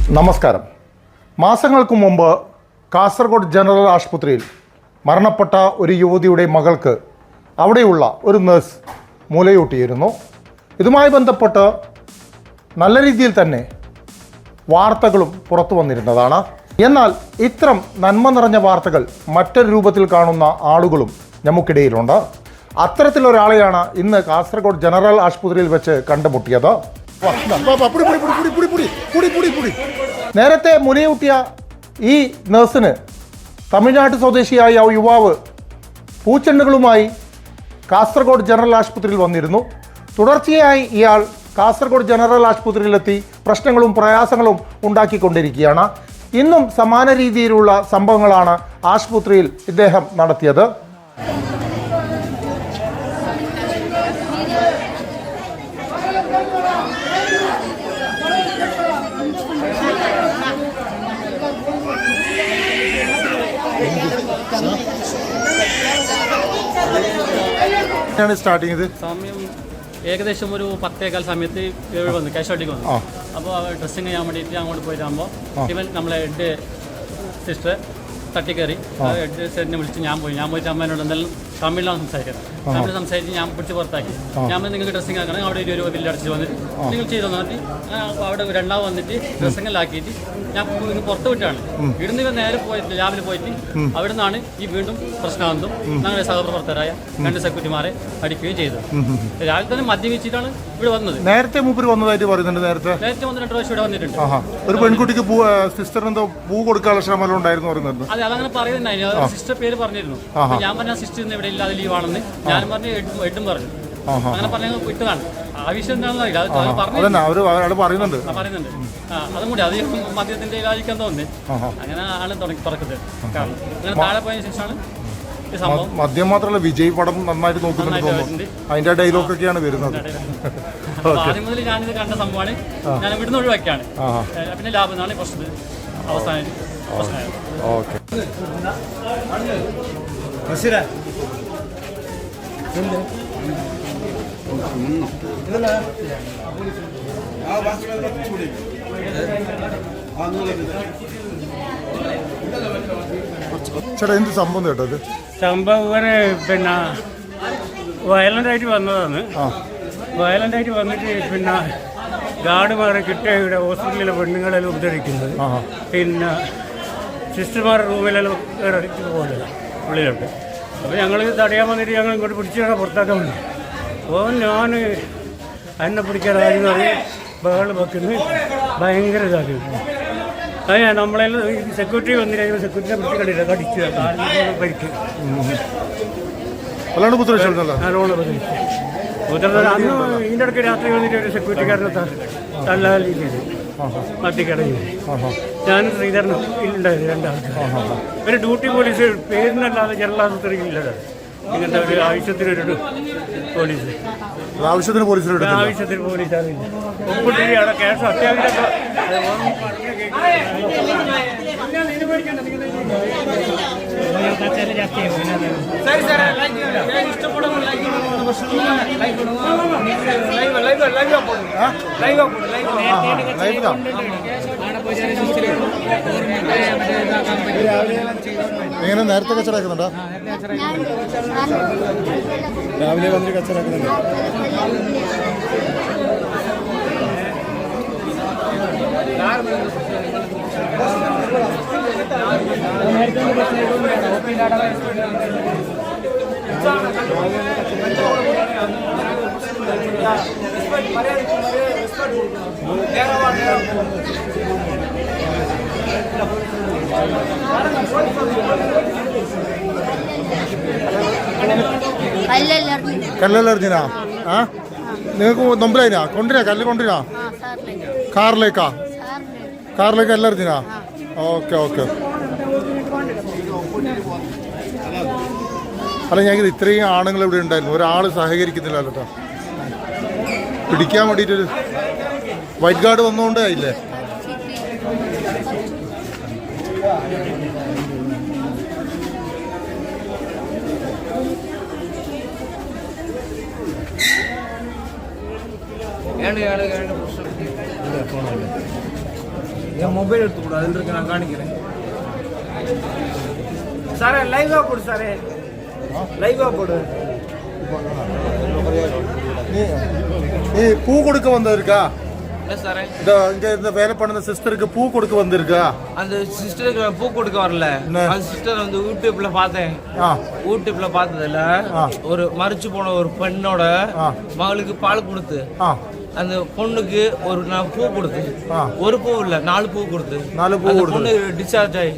നമസ്കാരം. മാസങ്ങൾക്ക് മുമ്പ് കാസർഗോഡ് ജനറൽ ആശുപത്രിയിൽ മരണപ്പെട്ട ഒരു യുവതിയുടെ മകൾക്ക് അവിടെയുള്ള ഒരു നഴ്സ് മുലയൂട്ടിയിരുന്നു. ഇതുമായി ബന്ധപ്പെട്ട് നല്ല രീതിയിൽ തന്നെ വാർത്തകളും പുറത്തു വന്നിരുന്നതാണ്. എന്നാൽ ഇത്തരം നന്മ നിറഞ്ഞ വാർത്തകൾ മറ്റൊരു രൂപത്തിൽ കാണുന്ന ആളുകളും നമുക്കിടയിലുണ്ട്. അത്തരത്തിലൊരാളെയാണ് ഇന്ന് കാസർഗോഡ് ജനറൽ ആശുപത്രിയിൽ വെച്ച് കണ്ടുമുട്ടിയത്. നേരത്തെ മുലയൂട്ടിയ ഈ നഴ്സിന് തമിഴ്നാട് സ്വദേശിയായ യുവാവ് പൂച്ചെണ്ടുകളുമായി കാസർഗോഡ് ജനറൽ ആശുപത്രിയിൽ വന്നിരുന്നു. തുടർച്ചയായി ഇയാൾ കാസർഗോഡ് ജനറൽ ആശുപത്രിയിലെത്തി പ്രശ്നങ്ങളും പ്രയാസങ്ങളും ഉണ്ടാക്കിക്കൊണ്ടിരിക്കുകയാണ്. ഇന്നും സമാന രീതിയിലുള്ള സംഭവങ്ങളാണ് ആശുപത്രിയിൽ ഇദ്ദേഹം നടത്തിയത്. സ്റ്റാർട്ടിങ് സമയം ഏകദേശം ഒരു 10:15 സമയത്ത് വന്നു കാഷ്വാലിറ്റിക്ക് വന്നു. അപ്പോൾ ഡ്രസ്സിങ് ചെയ്യാൻ വേണ്ടിയിട്ട് അങ്ങോട്ട് പോയിട്ടാകുമ്പോൾ ഇവൻ നമ്മളെ ഹെഡ് സിസ്റ്റർ തട്ടിക്കയറി ഹെഡ് സിസ്റ്ററിനെ വിളിച്ച് ഞാൻ പോയിട്ട് അമ്മേനോട് എന്തായാലും തമിഴിലാണ് സംസാരിക്കുന്നത്. തമിഴ് സംസാരിച്ച് ഞാൻ പിടിച്ച് പുറത്താക്കി. ഞാൻ നിങ്ങൾക്ക് ഡ്രസ്സിങ് ആക്കണം, അവിടെ ഒരു ബില്ലടച്ച് വന്നിട്ട് നിങ്ങൾ ചെയ്തു പറഞ്ഞിട്ട് അവിടെ രണ്ടാമത് വന്നിട്ട് ഡ്രസ്സിങ്ങിലാക്കിയിട്ട് ഞാൻ പുറത്ത് വിട്ടാണ്. ഇവിടുന്ന് ഇവ നേരെ പോയിട്ട് രാവിലെ പോയിട്ട് അവിടെ നിന്നാണ് ഈ വീണ്ടും പ്രശ്നമാകുന്നതും ഞങ്ങളുടെ സഹപ്രവർത്തകരായ 2 സെക്യൂരിറ്റിമാരെ അടിക്കുകയും ചെയ്തത്. രാവിലെ തന്നെ മദ്യപിച്ചിട്ടാണ് ഇവിടെ വന്നത്. നേരത്തെ മൂപ്പര് വന്നതായിട്ട് പറയുന്നുണ്ട്. നേരത്തെ 1-2 പ്രാവശ്യം ഇവിടെ വന്നിട്ടുണ്ട്. ഒരു പെൺകുട്ടിക്ക് സിസ്റ്ററിനെന്തോ പൂ കൊടുക്കാനുള്ള ശ്രമം ഉണ്ടായിരുന്നു പറയുന്നത്. അതെ, അതങ്ങനെ പറയുന്നുണ്ടായിരുന്നു. സിസ്റ്റർ പേര് പറഞ്ഞിരുന്നു. ഞാൻ പറഞ്ഞ സിസ്റ്റർ ഇന്ന് ഇവിടെ ഇല്ലാതെ ലീവാണെന്ന് ഞാനും പറഞ്ഞു, എട്ടും പറഞ്ഞു. അങ്ങനെ പറഞ്ഞ ഇട്ടതാണ്. ആവശ്യം എന്താണെന്ന് പറയുന്നുണ്ട്. അതും കൂടി അത് മദ്യത്തിന്റെ ഇലാജിക്കാൻ തോന്നി. അങ്ങനെ ആണ് തുറക്കുന്നത്. കാരണം അങ്ങനെ താഴെ പോയതിനു ശേഷമാണ് ഈ സംഭവം. മദ്യം മാത്രമല്ല, വിജയ് പടം നന്നായിട്ട് നോക്കുന്നുണ്ട്. അതിന്റെ ഡയലോഗ് ഒക്കെയാണ് വരുന്നത്. ആദ്യം മുതൽ ഞാനിത് കണ്ട സംഭവമാണ്. ഞാൻ ഇവിടുന്ന് ഒഴിവാക്കിയാണ്. പിന്നെ ലാഭം എന്നാണ് പ്രശ്നം അവസാനം പ്രശ്നമായത്. ചേട്ടാ, എന്ത് സംഭവം കേട്ടത്? സംഭവം ഇവര് പിന്നെ വയലൻ്റായിട്ട് വന്നതാണ്. വയലൻ്റായിട്ട് വന്നിട്ട് പിന്നെ ഗാർഡുമാരെ കിട്ടിയ ഇവിടെ ഹോസ്പിറ്റലിലെ പെണ്ണുങ്ങളെല്ലാം ഉപദ്രവിക്കുന്നത്. പിന്നെ സിസ്റ്റർമാരുടെ റൂമിലെല്ലാം പോലെ ഉള്ളിലുണ്ട്. അപ്പോൾ ഞങ്ങൾ തടയാൻ വന്നിട്ട് ഞങ്ങൾ ഇങ്ങോട്ട് പിടിച്ചാണ് പുറത്താക്കാൻ വേണ്ടി. അപ്പോൾ ഞാൻ എന്നെ പിടിക്കാനായിരുന്നു പറഞ്ഞ് ബഹളം വെക്കുന്നത് ഭയങ്കര ഇതാക്കുന്നു. അത് നമ്മളെല്ലാം സെക്യൂരിറ്റി വന്നിട്ട് സെക്യൂരിറ്റിനെ പിടിച്ച് കണ്ടില്ല, കടിച്ചു പരിക്ക് നല്ലോണം ഉപദ്രവിച്ചു. അന്ന് ഇതിൻ്റെ ഇടയ്ക്ക് രാത്രി വന്നിട്ട് ഒരു സെക്യൂരിറ്റിക്കാരനെ തല്ലാലി ചെയ്തു, നട്ടിക്കടങ്ങി. ഞാനും ശ്രീധരനും ഇല്ലുണ്ടായിരുന്നു, 2 ആൾക്കാർ. ഒരു ഡ്യൂട്ടി പോലീസ് പേരിനല്ലാതെ ജനറൽ ആശുപത്രിയിൽ ഇല്ലത്. ഇങ്ങനത്തെ ഒരു ആവശ്യത്തിനൊരു പോലീസ് ആവശ്യത്തിന് പോലീസാണ് ഒപ്പിട്ടിട്ട് അവിടെ കേസ് അത്യാവശ്യം എങ്ങനെ നേരത്തെ കച്ചവടക്കുന്നുണ്ടോ? രാവിലെ വന്നിട്ട് കച്ചവടക്കുന്നുണ്ട്. കല്ലർജിനാ നിങ്ങൾക്ക് നൊമ്പലതിനാ കൊണ്ടിരാ കല്ല് കൊണ്ടിരാ കാറിലേക്ക് എല്ലാർജിനാ. ഓക്കെ അല്ല ഞാൻ ഇത്രയും ആണുങ്ങൾ ഇവിടെ ഉണ്ടായിരുന്നു, ഒരാൾ സഹകരിക്കുന്നില്ല കേട്ടോ. പിടിക്കാൻ വേണ്ടിയിട്ടൊരു വൈറ്റ് ഗാർഡ് വന്നുകൊണ്ടേ ആയില്ലേ. മൊബൈൽ എടുത്തുകൂടാ, അതിൻ്റെ ഞാൻ കാണിக்கிறേ. സാറേ ലൈവാ പോട്, സാറേ ലൈവാ പോട്. நீ பூ கொடுக்க வந்திருக்கா? சாரே இங்க இந்த வேலை பண்ணுற சிஸ்டருக்கு பூ கொடுக்க வந்திருக்கா? அந்த சிஸ்டருக்கு பூ கொடுக்க வரல. அந்த சிஸ்டர் வந்து யூடியூப்ல பார்த்தேன். யூடியூப்ல பார்த்ததுல ஒரு மறிச்சு போன ஒரு பெண்ணோட மகளுக்கு பால் கொடுத்து அந்த பொண்ணுக்கு ஒரு நான் பூ கொடுத்து, ஒரு பூ இல்ல 4 பூ கொடுத்து, 4 பூ பொண்ணு டிஸ்சார்ஜ் ஆகி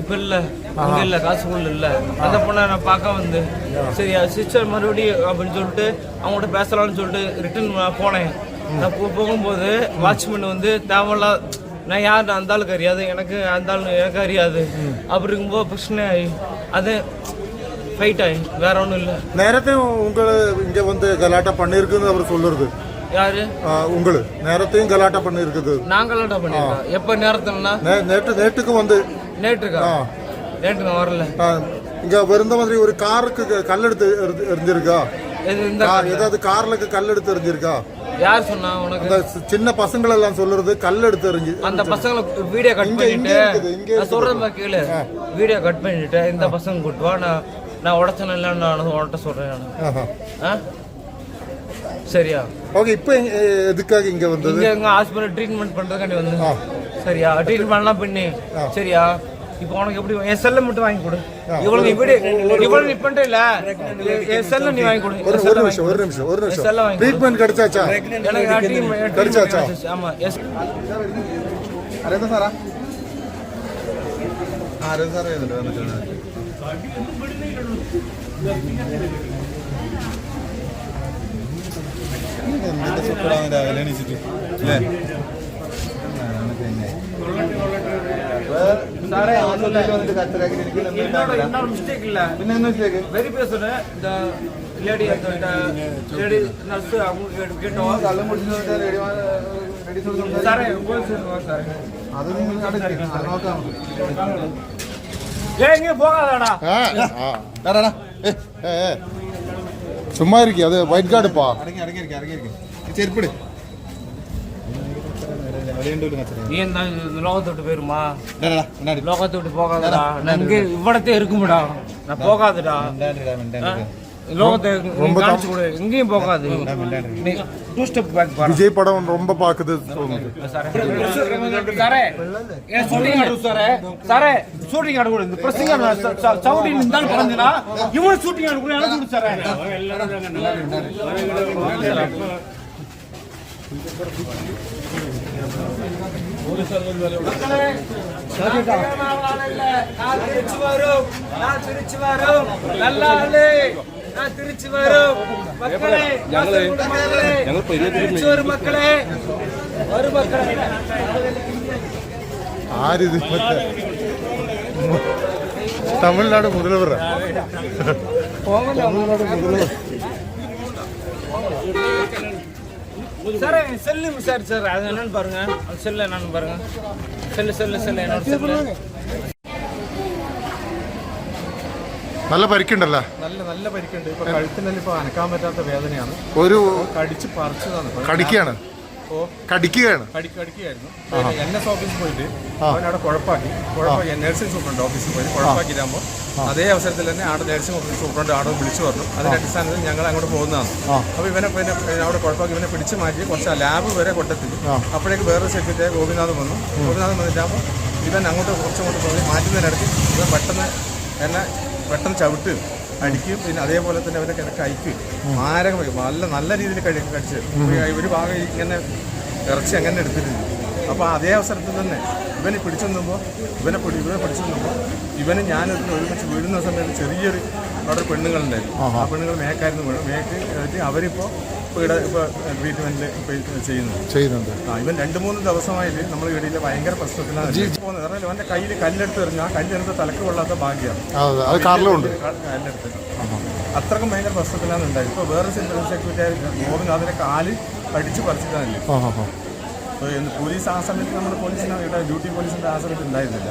இப்ப இல்ல, அங்க இல்ல, காசு இல்ல. அந்த பொண்ணை நான் பார்க்க வந்து சரியா சிஸ்டர் மறுபடியும் அப்படின்னு சொல்லிட்டு அவங்கள்ட்ட பேசலாம்னு சொல்லிட்டு ரிட்டர்ன் போனேன். நான் போகும்போது வாட்ச்மேன் வந்து தேவையில்ல, நான் யார் அந்த ஆளுக்கு அறியாது, எனக்கு அந்த ஆளு எனக்கு அறியாது. அப்படி இருக்கும்போது பிரச்சனை ஆகி அது ஃபைட் ஆகி வேற ஒன்றும் இல்லை. நேரத்தை உங்களை இங்கே வந்து கலாட்டா பண்ணியிருக்குன்னு அவர் சொல்லுறது யாரு? உங்களை நேரத்தையும் கலாட்டா பண்ணியிருக்குது. நான் கலாட்டா பண்ணியிருக்கேன். எப்போ நேரத்துலன்னா நேற்றுக்கு வந்து நேற்றுக்கு வரல. இங்க வருந்த மாதிரி ஒரு காருக்கு கல்லெடுத்து எரிஞ்சிருக்கா? ஏதாவது கார்ல கல்லெடுத்து எரிஞ்சிருக்கா? யார் சொன்னா உனக்கு? அந்த சின்ன பசங்களை எல்லாம் சொல்றது கல்லெடுத்து எரிஞ்சு. அந்த பசங்களை வீடியோ கட் பண்ணிட்டு நான் சொல்றது கேளு. வீடியோ கட் பண்ணிட்டு இந்த பசங்க கூட்டுவா, நான் உடச்சன இல்ல, நான் உடட்ட சொல்றேன். சரியா? ஓகே. இப்போ எதுக்காக இங்க வந்தது? இங்க ஹாஸ்பிடல் ட்ரீட்மெண்ட் பண்றதுக்காண்டி வந்து. சரியா? ட்ரீட்மெண்ட்லாம் பண்ணி சரியா? இப்போ உனக்கு எப்படி என் செல்ல மட்டும் வாங்கி கொடு. இவ்வளவு நீ நீ பண்ணிட்டே இல்ல, என் செல்ல நீ வாங்கி கொடு. ஒரு நிமிஷம் செல்ல வாங்கி. ட்ரீட்மெண்ட் கிடைச்சாச்சா? எனக்கு கிடைச்சாச்சா? ஆமா. எஸ் அரேதா சாரா? அரேதா சாரா ഇതിന്റെ വന്നിട്ടുണ്ട്. എന്തിന്റെ സുഖമാണ് രാവിലെ എണീച്ചിട്ട് അല്ലേ? സാറേ വന്നിട്ട് കച്ചറാക്കി என்னோட மிஸ்டேக் இல்ல. പിന്നെ என்ன മിസ്റ്റേക്ക്? வெரி பேசுற இந்த லேடி லேடி நர்ஸ் அவங்க கேட்டோம். കള്ളം കുടിച്ചിട്ട് റെഡി സാറേ സാറേ അത് നിങ്ങൾ നോക്കാം. எங்க போகாதடா. சும்மா இருக்கு, அது ஒயிட் கார்டுப்பா. ചെരുപ്പിട്. நீ என்ன லோகத்தை விட்டு போயிருமா? லோகத்தை விட்டு போகாதடா. நான் இங்கே இவ்வளத்தே இருக்கும்டா, நான் போகாதுடா. லோகத்தை காமிச்சு கொடு, எங்கேயும் போகாது. நீ 2 ஸ்டெப் பேக் பாரு. விஜய் படம் ரொம்ப பாக்குது. சாரே ஏன் ஷூட்டிங் ஆடு சாரே? சாரே ஷூட்டிங் ஆடு கூட இந்த பிரசிங் சவுடி நின்றால் பறந்துனா இவன் ஷூட்டிங் ஆடு கூட எனக்கு கொடு சாரே. திருச்சி வரும் நல்லா நான் திருச்சி வரும் மக்களே, திருச்சி வரும் மக்களே, வரும் மக்களே. ആരിത്? Tamil Nadu മുതലവർ. Sir cell sir sir அது என்னன்னு பாருங்க. செல்லு என்னன்னு பாருங்க. செல்லு என்னோட செல்லு. നല്ല പരിക്കുണ്ടല്ലോ? നല്ല പരിക്കുണ്ട്. ഇപ്പൊ കഴുത്തിനെല്ലാം ഇപ്പൊ അനക്കാൻ പറ്റാത്ത വേദനയാണ്. ഒരു കടിച്ച് പറിച്ചതാണ്. കടിക്കുകയാണ്. കടിക്കുകയായിരുന്നു. NS ഓഫീസിൽ പോയിട്ട് അവനവിടെ കുഴപ്പമാക്കി നഴ്സിംഗ് സൂപ്രണ്ട് ഓഫീസിൽ പോയി കുഴപ്പമാക്കിയിട്ടാകുമ്പോൾ അതേ അവസരത്തിൽ തന്നെ അവിടെ നഴ്സിംഗ് ഓഫീസ് സൂപ്രണ്ട് അവിടെ വിളിച്ചു പറഞ്ഞു. അതിന്റെ അടിസ്ഥാനത്തിൽ ഞങ്ങൾ അങ്ങോട്ട് പോകുന്നതാണ്. അപ്പോൾ ഇവനെ അവിടെ കുഴപ്പമാക്കി ഇവനെ പിടിച്ചു മാറ്റി കുറച്ച് ലാബ് വരെ കൊണ്ടെത്തി. അപ്പോഴേക്ക് വേറൊരു സെക്രട്ടറി ഗോപിനാഥ് വന്നു. ഗോപിനാഥ് വന്നിട്ടാകുമ്പോൾ ഇവൻ അങ്ങോട്ട് കുറച്ചങ്ങോട്ട് പോയി മാറ്റുന്നതിനിടയ്ക്ക് ഇവൻ പെട്ടെന്ന് ചവിട്ടും അടിക്കും. പിന്നെ അതേപോലെ തന്നെ അവരെ കഴിക്കും. മാരകമായി നല്ല രീതിയിൽ കടിച്ച് ഒരു ഭാഗം ഇങ്ങനെ ഇറച്ചി അങ്ങനെ എടുത്തിട്ടുണ്ട്. അപ്പോൾ അതേ അവസരത്തിൽ തന്നെ ഇവനെ പിടിച്ചു നിന്നുമ്പോൾ ഇവനെ പിടിച്ചു നിന്നുമ്പോൾ ഇവന് ഞാനൊരു ഒരുമിച്ച് വീഴുന്ന സമയത്ത് ചെറിയൊരു അവിടെ ഒരു പെണ്ണുങ്ങളുണ്ടായിരുന്നു. ആ പെണ്ണുങ്ങൾ മേക്കായിരുന്നു വീണു. മേക്ക് അവരിപ്പോൾ ഇവിടെ ഇപ്പോൾ ട്രീറ്റ്മെൻറ്റ് ചെയ്യുന്നുണ്ട്. ഇവൻ 2-3 ദിവസമായിട്ട് നമ്മൾ വീട്ടിൽ ഭയങ്കര പ്രശ്നത്തിലാണ് പോകുന്നത്. കാരണം അവൻ്റെ കയ്യിൽ കല്ലെടുത്ത് എറിഞ്ഞു. ആ കല്ലെടുത്ത് തലക്ക് കൊള്ളാത്ത ഭാഗ്യമാണ് കല്ലെടുത്ത്. അത്രക്കും ഭയങ്കര പ്രശ്നത്തിലാണ് ഉണ്ടായത്. ഇപ്പോൾ വേറെ സെക്യൂരിറ്റി പോകുന്നു, അതിൻ്റെ കാല് അടിച്ച് പറിച്ചിട്ടാണല്ലേ. പോലീസ് ആ സമയത്ത് നമ്മുടെ പോലീസിന് ഇവിടെ ഡ്യൂട്ടി പോലീസിൻ്റെ ആ സമയത്ത് ഉണ്ടായിരുന്നില്ല.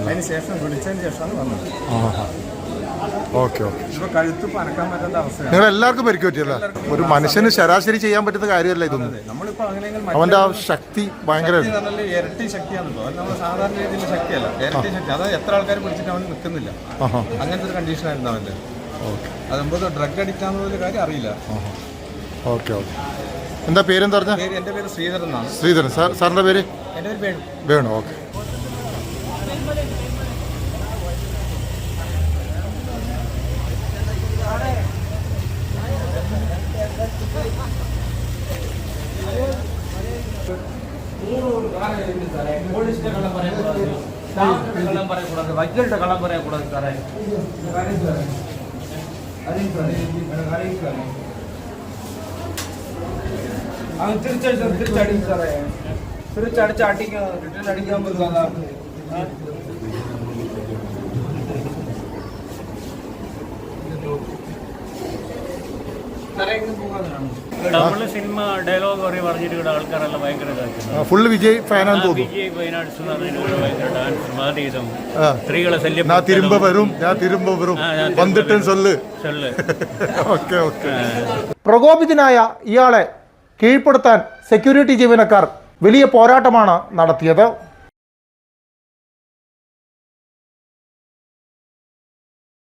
അതിന് ശേഷം വിളിച്ചതിന് ശേഷമാണ് വന്നത്. Okay okay. ഇപ്പോൾ കഴുത്ത് പനക്കാൻ പറ്റാത്ത അവസ്ഥയാണ്. നിങ്ങൾ എല്ലാവർക്കും പരിക്ക് പറ്റിയല്ല. ഒരു മനുഷ്യന് ശരാശരി ചെയ്യാൻ പറ്റുന്ന കാര്യമല്ല ഇതൊന്നും. നമ്മളിപ്പോൾ അങ്ങനെയെങ്കിൽ അവൻ്റെ ആ ശക്തി ഭയങ്കര ഇരട്ടി ശക്തിയാണല്ലോ. അത് നമ്മൾ സാധാരണ രീതിയിലുള്ള ശക്തിയല്ല, ഇരട്ടി ശക്തി. അത് എത്ര ആൾക്കാർ പിടിച്ചിട്ട് അവൻ നിൽക്കുന്നില്ല. അങ്ങനത്തെ ഒരു കണ്ടീഷനായിരുന്നു അവൻ്റെ. അതെന്തോ ഡ്രഗ് അഡിക്റ്റ് ആണെന്നുള്ള കാര്യം അറിയില്ല. Okay okay. എന്താ പേരെന്താ പറഞ്ഞ? എൻ്റെ പേര് ശ്രീധരൻ എന്നാണ്. ശ്രീധരൻ. സാറിൻ്റെ പേര്? എൻ്റെ പേര് വേണു. ഓക്കെ. വക്കീലിന്റെ കള്ളം പറയக்கூடாது സാറേ. അവൻ തിരിച്ചടിക്കും സാറേ. തിരിച്ചടിച്ച് അടിക്കാൻ റിട്ടേൺ അടിക്കാൻ പറ്റില്ല. നമ്മള് സിനിമ ഡയലോഗ് പറഞ്ഞിട്ട് ഇവിടെ ആൾക്കാരെല്ലാം ഭയങ്കര ഫുള്ള് വിജയ് ഫാനാന്ന് തോന്നുന്നു. വിജയ് ഫൈനാൻസ് ഭയങ്കര ഡാൻസ് മാതീതം, സ്ത്രീകളെ ശല്യം ഓക്കെ ഓക്കെ. പ്രകോപിതനായ ഇയാളെ കീഴ്പ്പെടുത്താൻ സെക്യൂരിറ്റി ജീവനക്കാർ വലിയ പോരാട്ടമാണ് നടത്തിയത്.